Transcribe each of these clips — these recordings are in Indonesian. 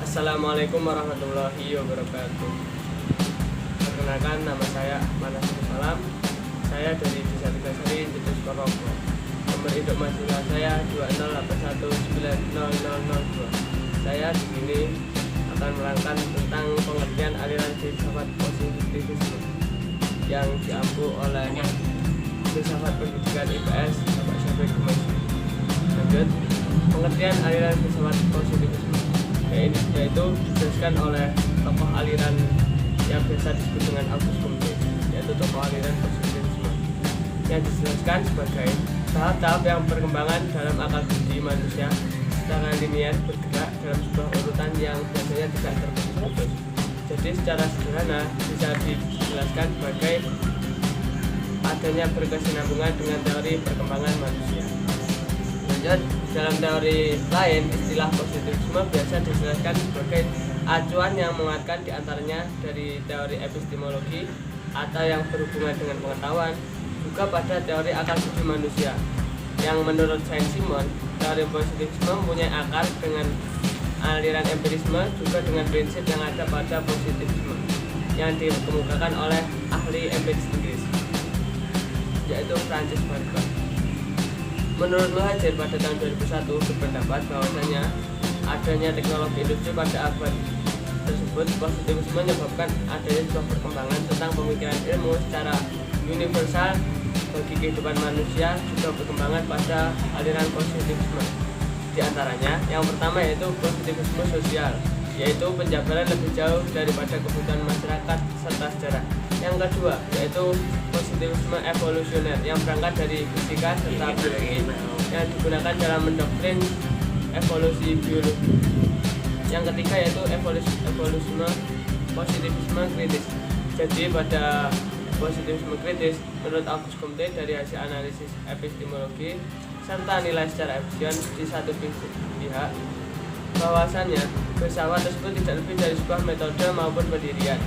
Assalamualaikum warahmatullahi wabarakatuh. Perkenalkan, nama saya Manas Salam. Saya dari Desa Tegasari, Jetus Purwokerto. Nomor induk mahasiswa saya 208190002. Saya di sini akan menerangkan tentang pengertian aliran filsafat positivisme yang diampu oleh filsafat pendidikan IPS Bapak Syafiq Humaydi. Lanjut, pengertian aliran filsafat positivisme yaitu dijelaskan oleh tokoh aliran yang biasa disebut dengan Auguste Comte, yaitu tokoh aliran positivisme yang dijelaskan sebagai tahap-tahap yang perkembangan dalam akal budi manusia secara linear bergerak dalam sebuah urutan yang biasanya tidak terputus. Jadi secara sederhana bisa dijelaskan sebagai adanya berkesinambungan dengan teori perkembangan manusia. Lanjut, dalam teori lain, istilah positivisme biasa dijelaskan sebagai acuan yang menguatkan diantaranya dari teori epistemologi atau yang berhubungan dengan pengetahuan, juga pada teori akal budi manusia. Yang menurut Saint-Simon, teori positivisme mempunyai akar dengan aliran empirisme, juga dengan prinsip yang ada pada positivisme yang dikemukakan oleh ahli empiris Inggris, yaitu Francis Bacon. Menurut Muhajir pada tahun 2001 berpendapat bahwasanya adanya teknologi industri pada abad tersebut, positivisme menyebabkan adanya sebuah perkembangan tentang pemikiran ilmu secara universal bagi kehidupan manusia, juga perkembangan pada aliran positivisme. Di antaranya, yang pertama yaitu positivisme sosial, yaitu penjabaran lebih jauh daripada kebutuhan masyarakat serta sejarah. Yang kedua yaitu positivisme evolusioner yang berangkat dari fisika serta biologi yang digunakan dalam mendoktrin evolusi biologi. Yang ketiga yaitu evolusionisme positivisme kritis. Jadi pada positivisme kritis, menurut Auguste Comte, dari hasil analisis epistemologi serta nilai secara efisien di satu pihak, bahwasannya filsafat tersebut tidak lebih dari sebuah metode maupun pendirian.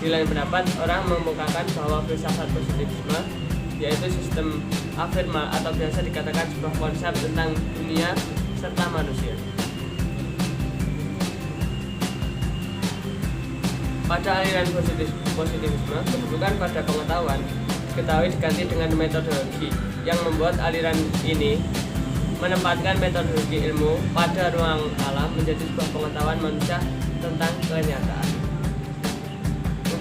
Di lain pendapat, orang mengemukakan bahwa filsafat positivisme yaitu sistem afirma atau biasa dikatakan sebuah konsep tentang dunia serta manusia. Pada aliran positivisme, kedudukan pada pengetahuan diketahui diganti dengan metodologi yang membuat aliran ini menempatkan metodologi ilmu pada ruang alam menjadi sebuah pengetahuan manusia tentang kenyataan.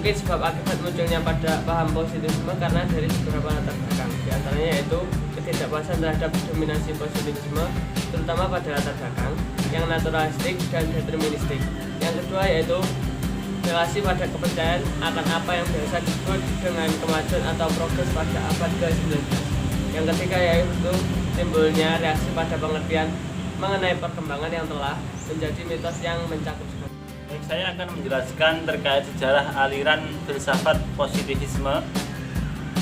Mungkin sebab akibat munculnya pada paham positivisme karena dari beberapa latar belakang, di antaranya yaitu ketidakpuasan terhadap dominasi positivisme, terutama pada latar belakang yang naturalistik dan deterministik. Yang kedua yaitu relasi pada kepercayaan akan apa yang biasa disebut dengan kemajuan atau progres pada abad ke-19. Yang ketiga yaitu timbulnya reaksi pada pengertian mengenai perkembangan yang telah menjadi mitos yang mencakup. Saya akan menjelaskan terkait sejarah aliran filsafat positivisme.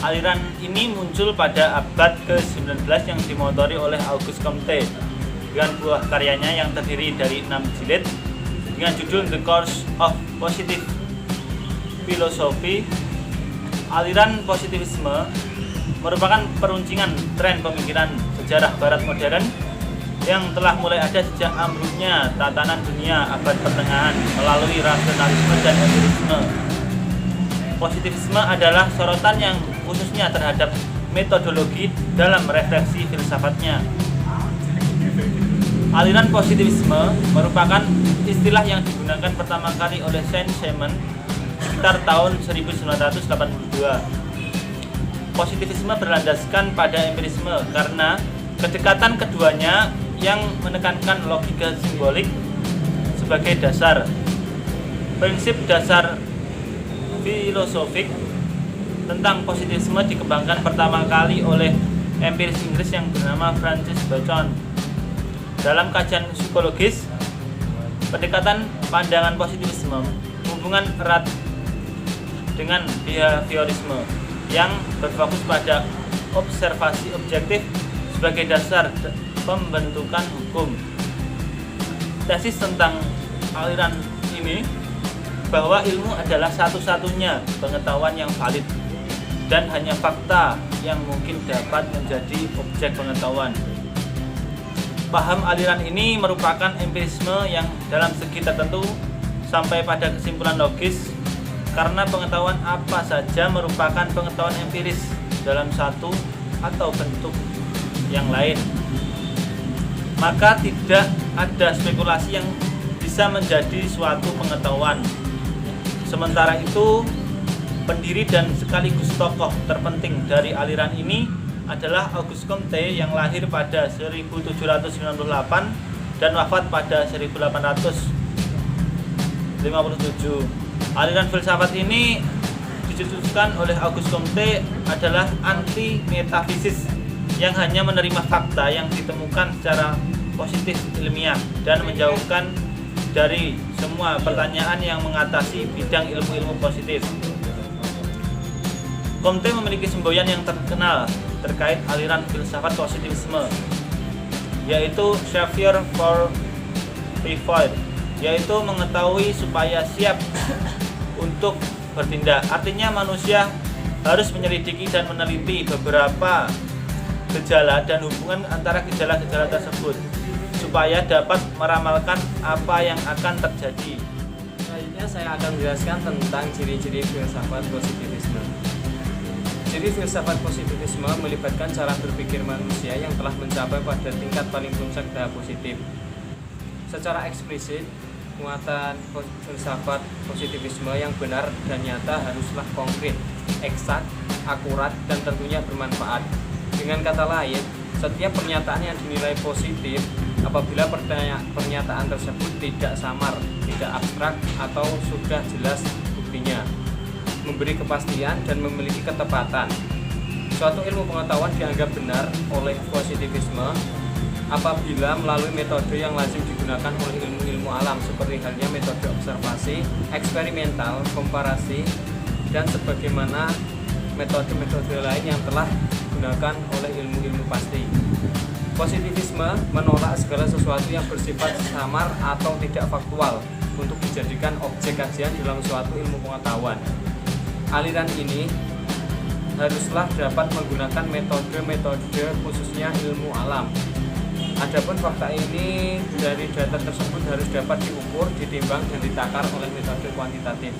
Aliran ini muncul pada abad ke-19 yang dimotori oleh Auguste Comte dengan buah karyanya yang terdiri dari 6 jilid dengan judul The Course of Positive Philosophy. Aliran positivisme merupakan peruncingan tren pemikiran sejarah barat modern yang telah mulai ada sejak ambruknya tatanan dunia abad pertengahan melalui rasionalisme dan empirisme. Positivisme adalah sorotan yang khususnya terhadap metodologi dalam refleksi filsafatnya. Aliran positivisme merupakan istilah yang digunakan pertama kali oleh Saint-Simon sekitar tahun 1982. Positivisme berlandaskan pada empirisme karena kedekatan keduanya yang menekankan logika simbolik sebagai dasar. Prinsip dasar filosofik tentang positivisme dikembangkan pertama kali oleh empiris Inggris yang bernama Francis Bacon. Dalam kajian psikologis, pendekatan pandangan positivisme hubungan erat dengan behaviorisme yang berfokus pada observasi objektif sebagai dasar pembentukan hukum. Tesis tentang aliran ini bahwa ilmu adalah satu-satunya pengetahuan yang valid dan hanya fakta yang mungkin dapat menjadi objek pengetahuan. Paham aliran ini merupakan empirisme yang dalam segi tertentu sampai pada kesimpulan logis, karena pengetahuan apa saja merupakan pengetahuan empiris dalam satu atau bentuk yang lain. Maka tidak ada spekulasi yang bisa menjadi suatu pengetahuan. Sementara itu, pendiri dan sekaligus tokoh terpenting dari aliran ini adalah Auguste Comte yang lahir pada 1798 dan wafat pada 1857. Aliran filsafat ini dicetuskan oleh Auguste Comte adalah anti-metafisis yang hanya menerima fakta yang ditemukan secara positif ilmiah dan menjauhkan dari semua pertanyaan yang mengatasi bidang ilmu-ilmu positif. Comte memiliki semboyan yang terkenal terkait aliran filsafat positivisme, yaitu savoir for prévoir, yaitu mengetahui supaya siap untuk bertindak. Artinya manusia harus menyelidiki dan meneliti beberapa gejala dan hubungan antara gejala-gejala tersebut supaya dapat meramalkan apa yang akan terjadi. Selanjutnya saya akan menjelaskan tentang ciri-ciri filsafat positivisme. Ciri filsafat positivisme melibatkan cara berpikir manusia yang telah mencapai pada tingkat paling puncak tahap positif. Secara eksplisit, muatan filsafat positivisme yang benar dan nyata haruslah konkret, eksak, akurat, dan tentunya bermanfaat. Dengan kata lain, setiap pernyataan yang dinilai positif apabila pernyataan tersebut tidak samar, tidak abstrak, atau sudah jelas buktinya, memberi kepastian dan memiliki ketepatan. Suatu ilmu pengetahuan dianggap benar oleh positivisme apabila melalui metode yang lazim digunakan oleh ilmu-ilmu alam seperti halnya metode observasi, eksperimental, komparasi, dan sebagaimana metode-metode lain yang telah digunakan oleh ilmu-ilmu pasti. Positivisme menolak segala sesuatu yang bersifat samar atau tidak faktual untuk dijadikan objek kajian dalam suatu ilmu pengetahuan. Aliran ini haruslah dapat menggunakan metode-metode khususnya ilmu alam. Adapun fakta ini dari data tersebut harus dapat diukur, ditimbang, dan ditakar oleh metode kuantitatif.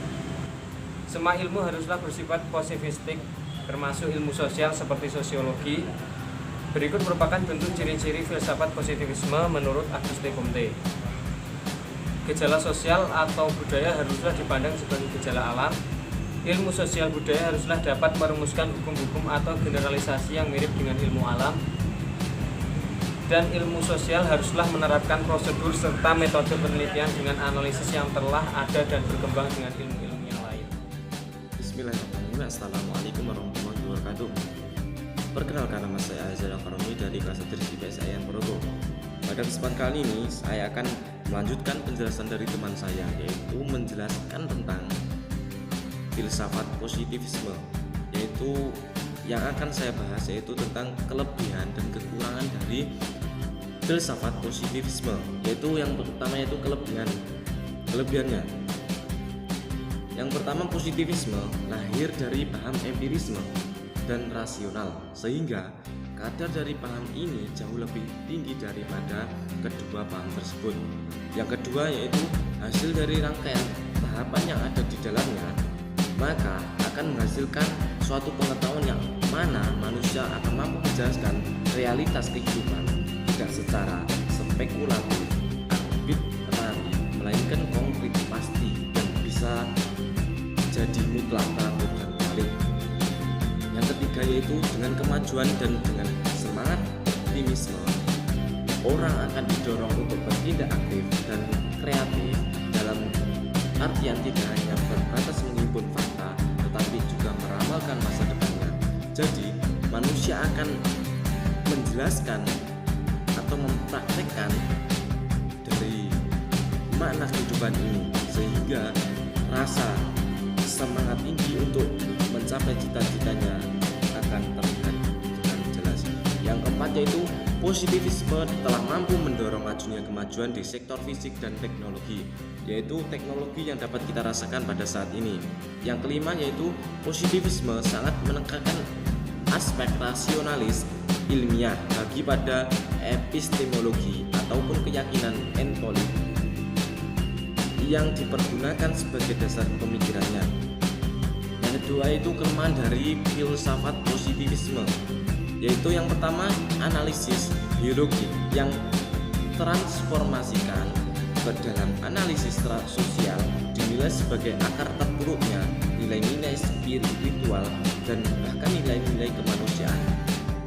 Semua ilmu haruslah bersifat positivistik, termasuk ilmu sosial seperti sosiologi. Berikut merupakan bentuk ciri-ciri filsafat positivisme menurut Auguste Comte. Gejala sosial atau budaya haruslah dipandang sebagai gejala alam. Ilmu sosial budaya haruslah dapat merumuskan hukum-hukum atau generalisasi yang mirip dengan ilmu alam. Dan ilmu sosial haruslah menerapkan prosedur serta metode penelitian dengan analisis yang telah ada dan berkembang dengan ilmu-ilmu yang lain. Bismillahirrahmanirrahim. Assalamualaikum warahmatullahi wabarakatuh. Perkenalkan, nama saya Azhar Al-Karomi dari kelas 1 IPS IAIN Ponorogo. Pada kesempatan kali ini saya akan melanjutkan penjelasan dari teman saya, yaitu menjelaskan tentang filsafat positivisme, yaitu yang akan saya bahas yaitu tentang kelebihan dan kekurangan dari filsafat positivisme. Yaitu yang pertama yaitu kelebihannya. Yang pertama, positivisme lahir dari paham empirisme dan rasional, sehingga kadar dari paham ini jauh lebih tinggi daripada kedua paham tersebut. Yang kedua yaitu hasil dari rangkaian tahapan yang ada di dalamnya, maka akan menghasilkan suatu pengetahuan yang mana manusia akan mampu menjelaskan realitas kehidupan tidak secara spekulatif, arbitrari, melainkan konkret, pasti, dan bisa jadi mutlak dan balik. Yang ketiga yaitu dengan kemajuan dan dengan semangat optimisme, orang akan didorong untuk bertindak aktif dan kreatif dalam artian tidak hanya berbatas menghimpun fakta, tetapi juga meramalkan masa depannya. Jadi, manusia akan menjelaskan atau mempraktekkan dari makna kehidupan ini, sehingga rasa semangat tinggi untuk mencapai cita-citanya akan terlihat dengan jelas. Yang keempat yaitu positivisme telah mampu mendorong majunya kemajuan di sektor fisik dan teknologi, yaitu teknologi yang dapat kita rasakan pada saat ini. Yang kelima yaitu positivisme sangat menekankan aspek rasionalis ilmiah bagi pada epistemologi ataupun keyakinan entolik yang dipergunakan sebagai dasar pemikirannya. Yang kedua itu kelemahan dari filsafat positivisme, yaitu yang pertama analisis biologi yang transformasikan ke dalam analisis sosial dinilai sebagai akar terpuruknya nilai-nilai spiritual dan bahkan nilai-nilai kemanusiaan.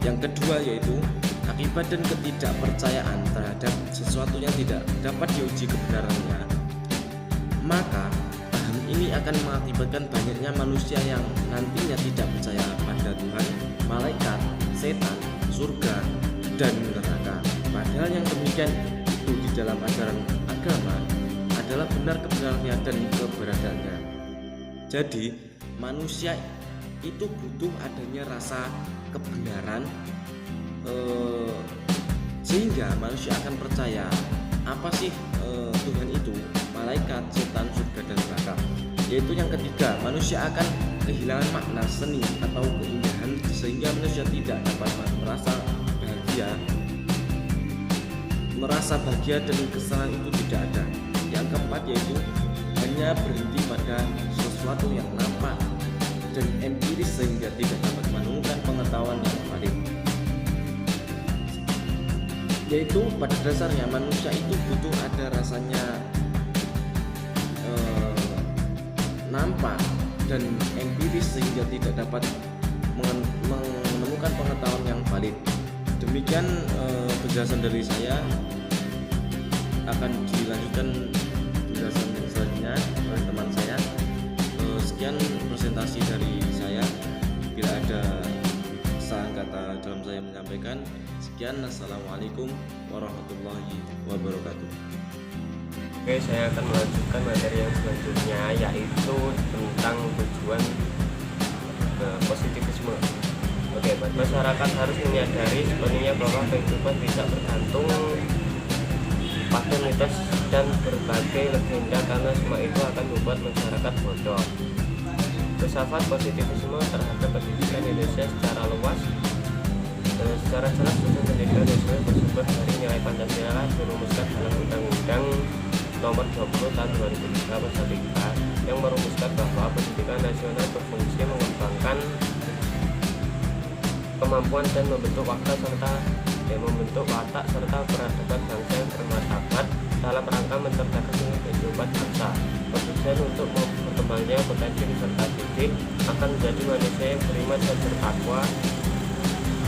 Yang kedua yaitu akibat dan ketidakpercayaan terhadap sesuatu yang tidak dapat diuji kebenarannya. Maka paham ini akan mengakibatkan banyaknya manusia yang nantinya tidak percaya pada Tuhan, malaikat, setan, surga, dan neraka. Padahal yang demikian itu di dalam ajaran agama adalah benar kebenarannya dan keberadaannya. Jadi manusia itu butuh adanya rasa kebenaran, sehingga manusia akan percaya apa sih Tuhan itu, malaikat, setan, surga, dan neraka. Yaitu yang ketiga, manusia akan kehilangan makna seni atau keindahan sehingga manusia tidak dapat merasa bahagia dan kesenangan itu tidak ada. Yang keempat yaitu hanya berhenti pada sesuatu yang nampak dan empiris sehingga tidak dapat menemukan pengetahuan yang valid. Yaitu pada dasarnya manusia itu butuh ada rasanya nampak dan empiris sehingga tidak dapat menemukan pengetahuan yang valid. Demikian penjelasan dari saya. Akan dilanjutkan penjelasan yang selanjutnya oleh teman saya. Sekian presentasi dari saya. Bila ada kesalahan kata dalam saya menyampaikan, sekian. Assalamualaikum warahmatullahi wabarakatuh. Oke, saya akan melanjutkan materi yang selanjutnya, yaitu tentang tujuan positivisme. Oke, masyarakat harus menyadari sepenuhnya bahwa kehidupan tidak bergantung pada mitos dan berbagai legenda, karena semua itu akan membuat masyarakat bodoh. Filsafat positivisme terhadap pendidikan Indonesia secara luas. Secara jelas, sistem pendidikan Indonesia bersumber dari nilai Pancasila dirumuskan dalam Undang-Undang Nomor 20 Tahun 2003 Pasal 3 yang merumuskan bahwa pendidikan nasional berfungsi mengembangkan kemampuan dan membentuk watak serta peradaban bangsa yang bermartabat dalam rangka mencerdaskan kehidupan bangsa. Bertujuan untuk berkembangnya potensi serta didik akan menjadi manusia yang beriman dan bertakwa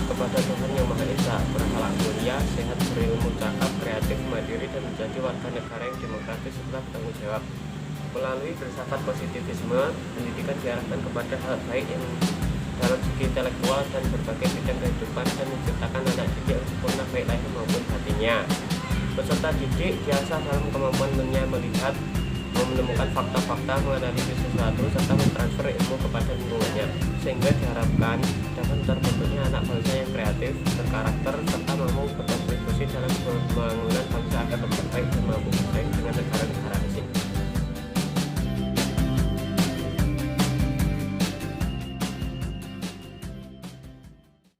kepada Tuhan Yang Maha Esa, berakhlak mulia, sehat, berilmu, cakap, kreatif, mandiri, dan menjadi warga negara yang demokratis serta bertanggung jawab. Melalui filsafat positivisme, pendidikan diarahkan kepada hal baik yang dalam segi intelektual dan berbagai bidang kehidupan dan menciptakan anak didik yang sempurna baik lahir maupun batinnya. Peserta didik diasah dalam kemampuannya melihat, menemukan fakta-fakta, menganalisis sesuatu, serta mentransfer ilmu kepada lingkungannya, sehingga diharapkan dapat terbentuknya anak bangsa yang kreatif, berkarakter, serta mampu berkontribusi dalam pembangunan bangsa agar lebih baik dan mampu bersaing dengan negara-negara asing.